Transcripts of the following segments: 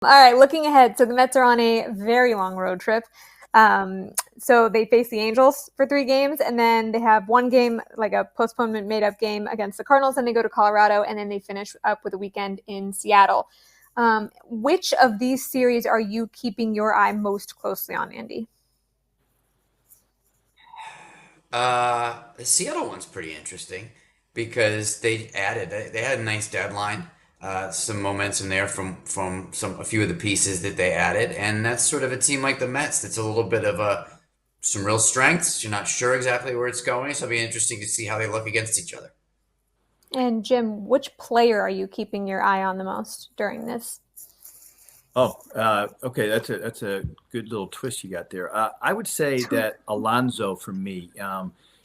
All right, looking ahead. So the Mets are on a very long road trip. So they face the Angels for 3 games, and then they have one game, like a postponement made up game against the Cardinals, and they go to Colorado, and then they finish up with a weekend in Seattle. Which of these series are you keeping your eye most closely on, Andy? The Seattle one's pretty interesting because they had a nice deadline, some momentum there from a few of the pieces that they added, and that's sort of a team like the Mets that's a little bit of a some real strengths. You're not sure exactly where it's going, so it'll be interesting to see how they look against each other. And Jim, which player are you keeping your eye on the most during this? Oh, okay. That's a good little twist you got there. I would say that Alonso for me.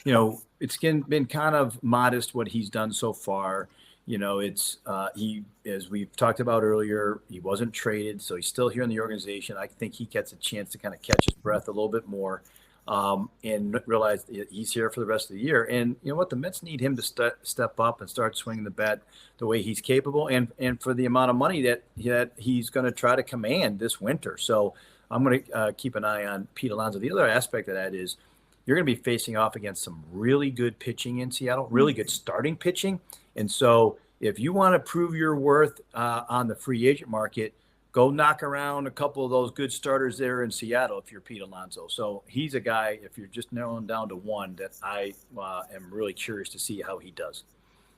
It's been kind of modest what he's done so far. It's he as we've talked about earlier, he wasn't traded, so he's still here in the organization. I think he gets a chance to kind of catch his breath a little bit more, and realize he's here for the rest of the year. And you know what, the Mets need him to step up and start swinging the bat the way he's capable, and for the amount of money that he's going to try to command this winter. So I'm going to keep an eye on Pete Alonso. The other aspect of that is you're going to be facing off against some really good pitching in Seattle, really good starting pitching. And so if you want to prove your worth on the free agent market, go knock around a couple of those good starters there in Seattle if you're Pete Alonso. So he's a guy, if you're just narrowing down to one, that I am really curious to see how he does.